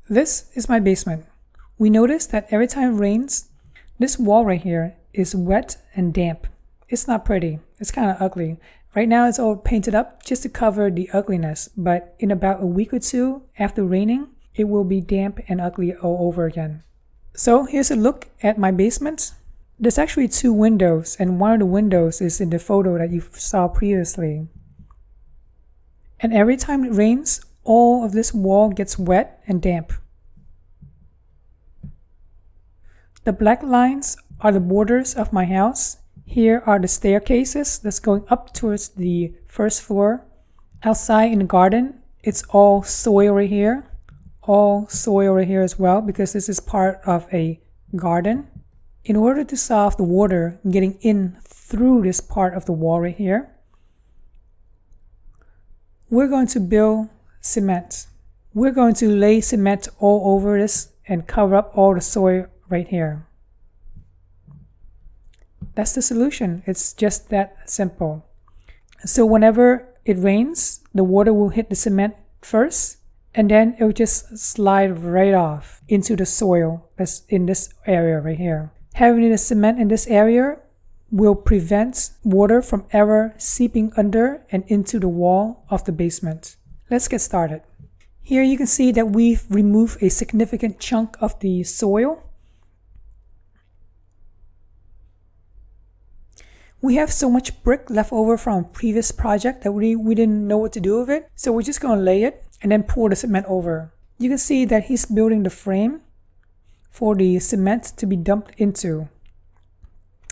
This is my basement. We notice that every time it rains, this wall right here is wet and damp. It's not pretty. It's kind of ugly. Right now it's all painted up just to cover the ugliness, but in about a week or two after raining, it will be damp and ugly all over again. So here's a look at my basement. There's actually 2 windows, and one of the windows is in the photo that you saw previously. And every time it rains, all of this wall gets wet and damp. The black lines are the borders of my house. Here are the staircases that's going up towards the first floor. Outside in the garden, it's all soil right here. All soil right here as well, because this is part of a garden. In order to stop the water getting in through this part of the wall right here, we're going to build cement. We're going to lay cement all over this and cover up all the soil right here. That's the solution. It's just that simple. So whenever it rains, the water will hit the cement first, and then it will just slide right off into the soil that's in this area right here. Having the cement in this area will prevent water from ever seeping under and into the wall of the basement. Let's get started. Here you can see that we've removed a significant chunk of the soil. We have so much brick left over from a previous project that we didn't know what to do with it. So we're just going to lay it and then pour the cement over. You can see that he's building the frame for the cement to be dumped into.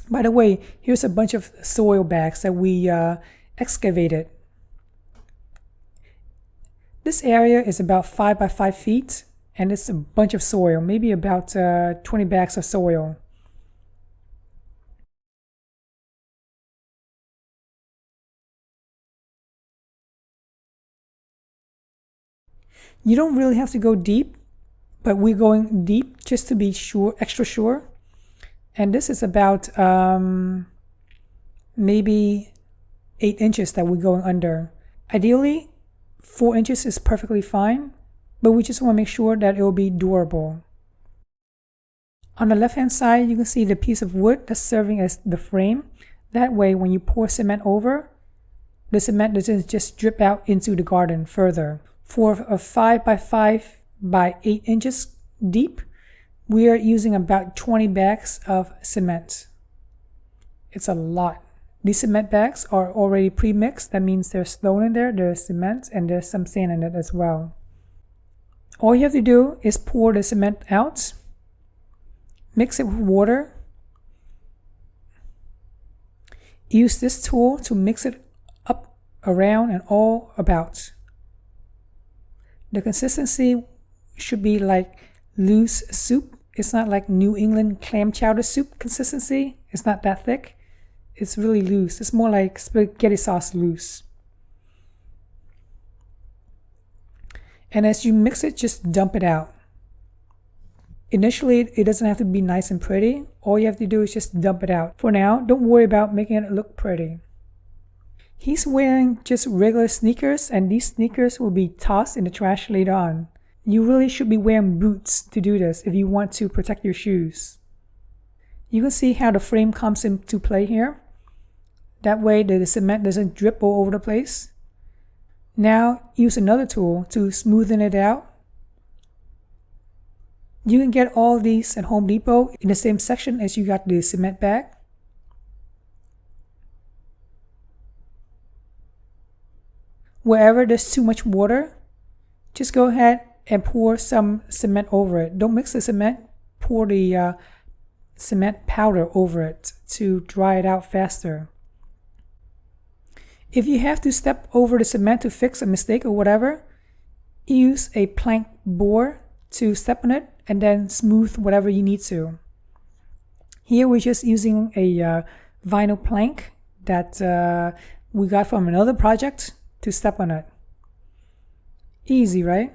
By the way, here's a bunch of soil bags that we excavated. This area is about 5 by 5 feet, and it's a bunch of soil, maybe about 20 bags of soil. You don't really have to go deep, but we're going deep just to be sure, extra sure. And this is about maybe 8 inches that we're going under. Ideally, 4 inches is perfectly fine, but we just want to make sure that it will be durable. On the left hand side, you can see the piece of wood that's serving as the frame. That way, when you pour cement over, the cement doesn't just drip out into the garden further. For a 5 by 5 by 8 inches deep, we are using about 20 bags of cement. It's a lot. These cement bags are already pre-mixed. That means there's stone in there, there's cement, and there's some sand in it as well. All you have to do is pour the cement out, mix it with water, use this tool to mix it up, around, and all about. The consistency should be like loose soup. It's not like New England clam chowder soup consistency. It's not that thick. It's really loose. It's more like spaghetti sauce loose. And as you mix it, just dump it out. Initially, it doesn't have to be nice and pretty. All you have to do is just dump it out. For now, don't worry about making it look pretty. He's wearing just regular sneakers, and these sneakers will be tossed in the trash later on. You really should be wearing boots to do this if you want to protect your shoes. You can see how the frame comes into play here. That way the cement doesn't drip all over the place. Now use another tool to smoothen it out. You can get all these at Home Depot in the same section as you got the cement bag. Wherever there's too much water, just go ahead and pour some cement over it. Don't mix the cement, pour the cement powder over it to dry it out faster. If you have to step over the cement to fix a mistake or whatever, use a plank board to step on it and then smooth whatever you need to. Here we're just using a vinyl plank that we got from another project to step on it. Easy, right?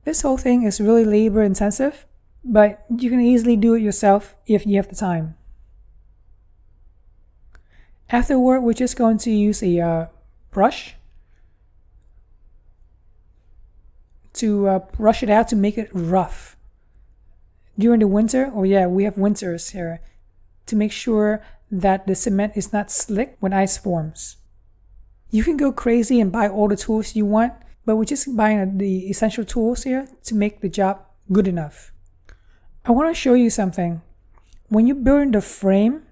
This whole thing is really labor intensive, but you can easily do it yourself if you have the time. Afterward, we're just going to use a brush to brush it out to make it rough. During the winter, oh yeah, we have winters here, to make sure that the cement is not slick when ice forms. You can go crazy and buy all the tools you want, but we're just buying the essential tools here to make the job good enough. I want to show you something. When you build the frame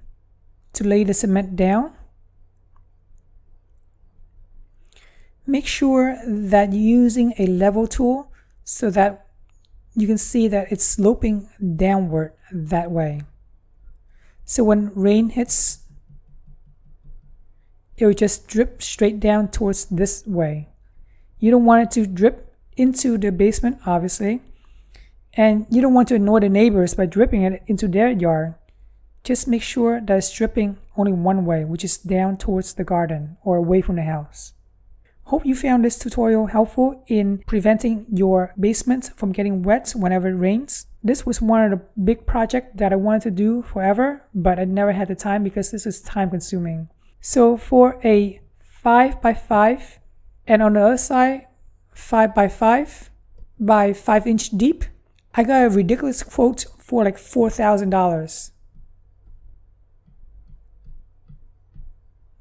to lay the cement down, make sure that you're using a level tool so that you can see that it's sloping downward that way. So when rain hits, it will just drip straight down towards this way. You don't want it to drip into the basement, obviously, and you don't want to annoy the neighbors by dripping it into their yard. Just make sure that it's dripping only one way, which is down towards the garden or away from the house. Hope you found this tutorial helpful in preventing your basement from getting wet whenever it rains. This was one of the big projects that I wanted to do forever, but I never had the time because this is time consuming. So for a 5x5 and on the other side 5x5 by 5 inch deep, I got a ridiculous quote for like $4,000.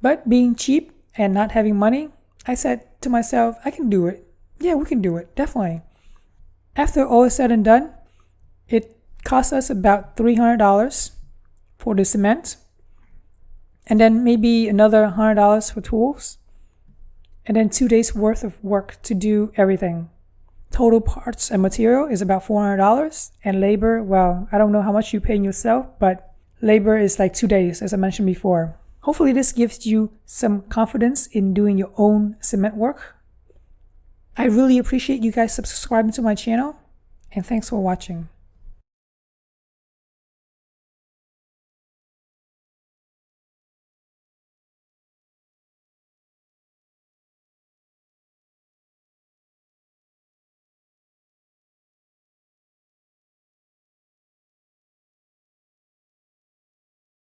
But being cheap and not having money, I said to myself, I can do it. Yeah, we can do it, definitely. After all is said and done, it cost us about $300 for the cement, and then maybe another $100 for tools, and then 2 days worth of work to do everything. Total parts and material is about $400, and labor, well, I don't know how much you pay yourself, but labor is like 2 days, as I mentioned before. Hopefully this gives you some confidence in doing your own cement work. I really appreciate you guys subscribing to my channel, and thanks for watching.